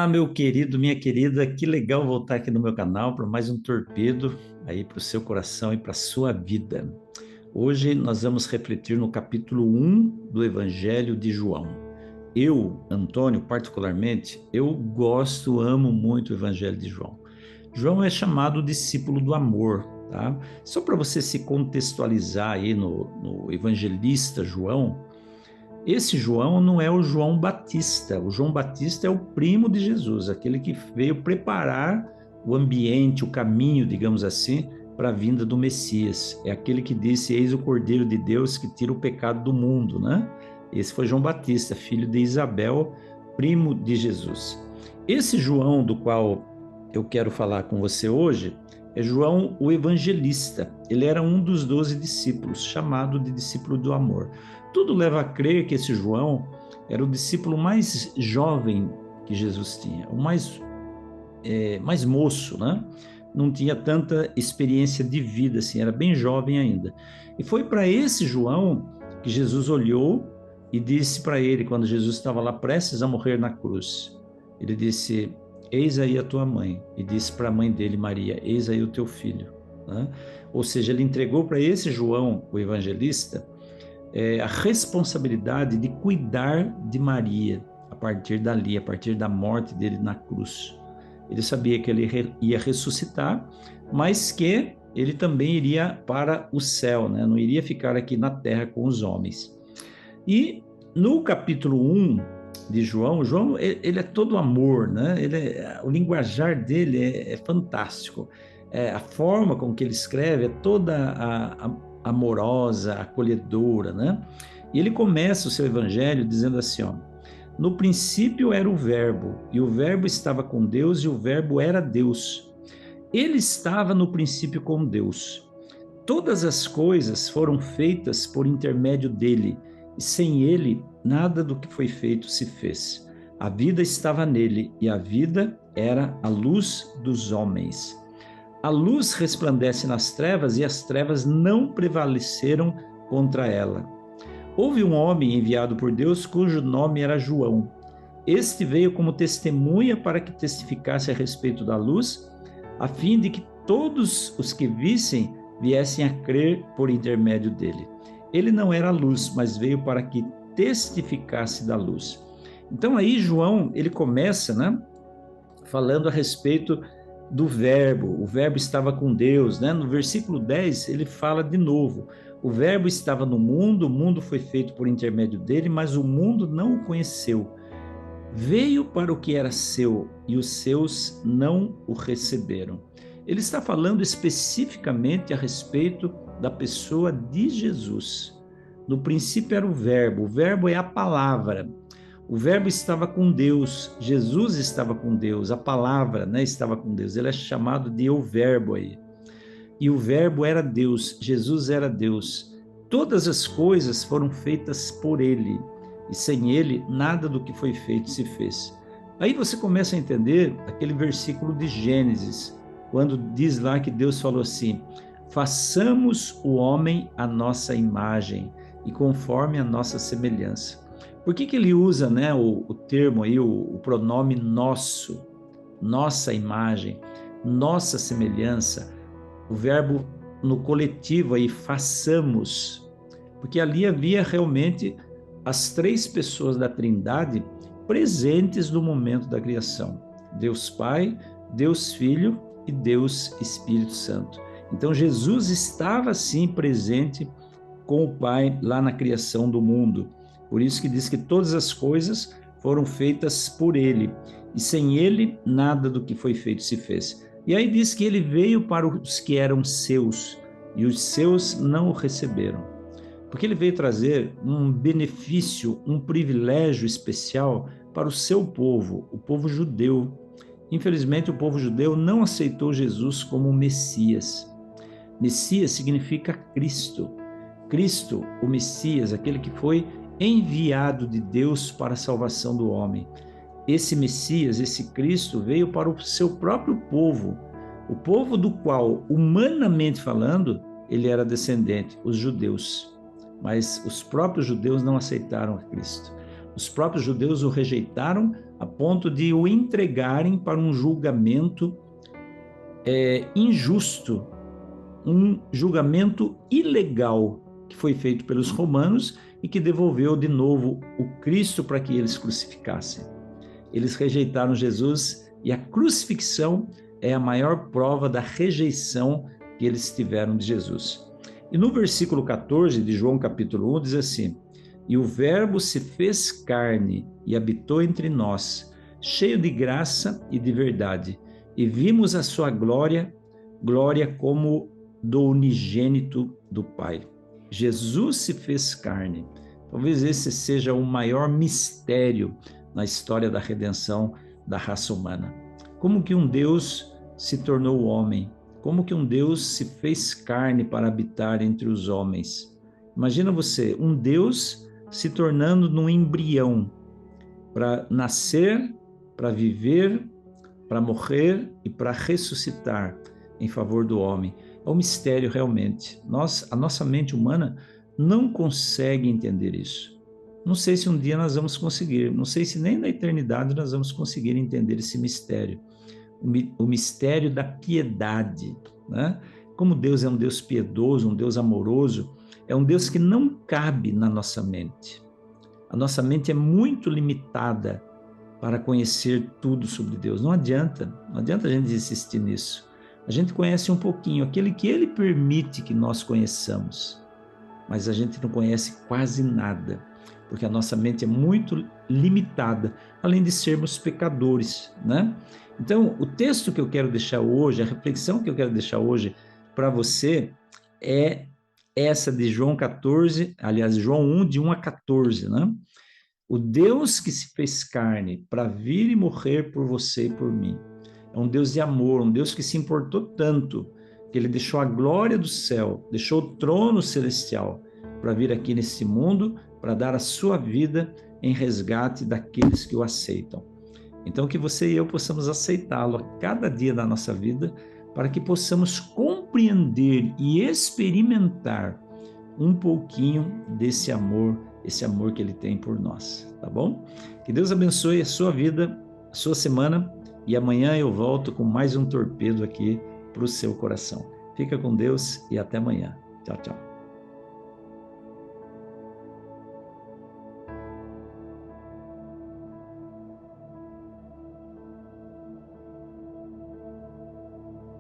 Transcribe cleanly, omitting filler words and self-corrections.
Meu querido, minha querida, que legal voltar aqui no meu canal para mais um torpedo aí para o seu coração e para a sua vida. Hoje nós vamos refletir no capítulo 1 do Evangelho de João. Eu, Antônio, particularmente, eu gosto, amo muito o Evangelho de João. João é chamado discípulo do amor, tá? Só para você se contextualizar aí no evangelista João, esse João não é o João Batista. O João Batista é o primo de Jesus, aquele que veio preparar o ambiente, o caminho, digamos assim, para a vinda do Messias. É aquele que disse: Eis o Cordeiro de Deus que tira o pecado do mundo, né? Esse foi João Batista, filho de Isabel, primo de Jesus. Esse João do qual eu quero falar com você hoje é João o Evangelista. Ele era um dos 12 discípulos, chamado de discípulo do amor. Tudo leva a crer que esse João era o discípulo mais jovem que Jesus tinha, o mais moço, né? Não tinha tanta experiência de vida assim, era bem jovem ainda. E foi para esse João que Jesus olhou e disse para ele, quando Jesus estava lá prestes a morrer na cruz, ele disse: Eis aí a tua mãe. E disse para a mãe dele, Maria: Eis aí o teu filho. Né? Ou seja, ele entregou para esse João, o evangelista, a responsabilidade de cuidar de Maria a partir dali, a partir da morte dele na cruz. Ele sabia que ele ia ressuscitar, mas que ele também iria para o céu, né? Não iria ficar aqui na terra com os homens. E no capítulo 1 de João, ele é todo amor, né? O linguajar dele é fantástico. A forma com que ele escreve é toda amorosa, acolhedora, né? E ele começa o seu evangelho dizendo assim, ó: no princípio era o verbo, e o verbo estava com Deus, e o verbo era Deus. Ele estava no princípio com Deus. Todas as coisas foram feitas por intermédio dele, e sem ele nada do que foi feito se fez. A vida estava nele, e a vida era a luz dos homens. A luz resplandece nas trevas e as trevas não prevaleceram contra ela. Houve um homem enviado por Deus cujo nome era João. Este veio como testemunha para que testificasse a respeito da luz, a fim de que todos os que vissem viessem a crer por intermédio dele. Ele não era a luz, mas veio para que testificasse da luz. Então aí João, ele começa, né, falando a respeito do verbo. O verbo estava com Deus, né? No versículo 10 ele fala de novo: o verbo estava no mundo, o mundo foi feito por intermédio dele, mas o mundo não o conheceu. Veio para o que era seu e os seus não o receberam. Ele está falando especificamente a respeito da pessoa de Jesus. No princípio era o verbo é a palavra. O verbo estava com Deus, Jesus estava com Deus, a palavra, né, estava com Deus. Ele é chamado de o verbo aí. E o verbo era Deus, Jesus era Deus. Todas as coisas foram feitas por ele, e sem ele nada do que foi feito se fez. Aí você começa a entender aquele versículo de Gênesis, quando diz lá que Deus falou assim: façamos o homem à nossa imagem e conforme a nossa semelhança. Por que ele usa, né, o termo aí, o pronome nosso, nossa imagem, nossa semelhança, o verbo no coletivo aí, façamos? Porque ali havia realmente as três pessoas da Trindade presentes no momento da criação: Deus Pai, Deus Filho e Deus Espírito Santo. Então Jesus estava sim presente com o Pai lá na criação do mundo. Por isso que diz que todas as coisas foram feitas por ele, e sem ele nada do que foi feito se fez. E aí diz que ele veio para os que eram seus, e os seus não o receberam. Porque ele veio trazer um benefício, um privilégio especial para o seu povo, o povo judeu. Infelizmente, o povo judeu não aceitou Jesus como Messias. Messias significa Cristo. Cristo, o Messias, aquele que foi enviado de Deus para a salvação do homem. Esse Messias, esse Cristo, veio para o seu próprio povo, o povo do qual, humanamente falando, ele era descendente, os judeus. Mas os próprios judeus não aceitaram a Cristo. Os próprios judeus o rejeitaram a ponto de o entregarem para um julgamento injusto, um julgamento ilegal que foi feito pelos romanos e que devolveu de novo o Cristo para que eles crucificassem. Eles rejeitaram Jesus e a crucifixão é a maior prova da rejeição que eles tiveram de Jesus. E no versículo 14 de João capítulo 1 diz assim: e o Verbo se fez carne e habitou entre nós, cheio de graça e de verdade, e vimos a sua glória, glória como do unigênito do Pai. Jesus se fez carne. Talvez esse seja o maior mistério na história da redenção da raça humana. Como que um Deus se tornou homem? Como que um Deus se fez carne para habitar entre os homens? Imagina você, um Deus se tornando num embrião para nascer, para viver, para morrer e para ressuscitar em favor do homem. É um mistério realmente. A nossa mente humana não consegue entender isso. Não sei se um dia nós vamos conseguir, não sei se nem na eternidade nós vamos conseguir entender esse mistério. O mistério da piedade, né? Como Deus é um Deus piedoso, um Deus amoroso, é um Deus que não cabe na nossa mente. A nossa mente é muito limitada para conhecer tudo sobre Deus. Não adianta a gente insistir nisso. A gente conhece um pouquinho, aquele que Ele permite que nós conheçamos, mas a gente não conhece quase nada, porque a nossa mente é muito limitada, além de sermos pecadores, né? Então, o texto que eu quero deixar hoje, a reflexão que eu quero deixar hoje para você é essa de João 14, aliás, João 1, de 1 a 14, né? O Deus que se fez carne para vir e morrer por você e por mim. É um Deus de amor, um Deus que se importou tanto, que Ele deixou a glória do céu, deixou o trono celestial para vir aqui nesse mundo, para dar a sua vida em resgate daqueles que o aceitam. Então, que você e eu possamos aceitá-lo a cada dia da nossa vida, para que possamos compreender e experimentar um pouquinho desse amor, esse amor que Ele tem por nós, tá bom? Que Deus abençoe a sua vida, a sua semana, e amanhã eu volto com mais um torpedo aqui para o seu coração. Fica com Deus e até amanhã. Tchau, tchau.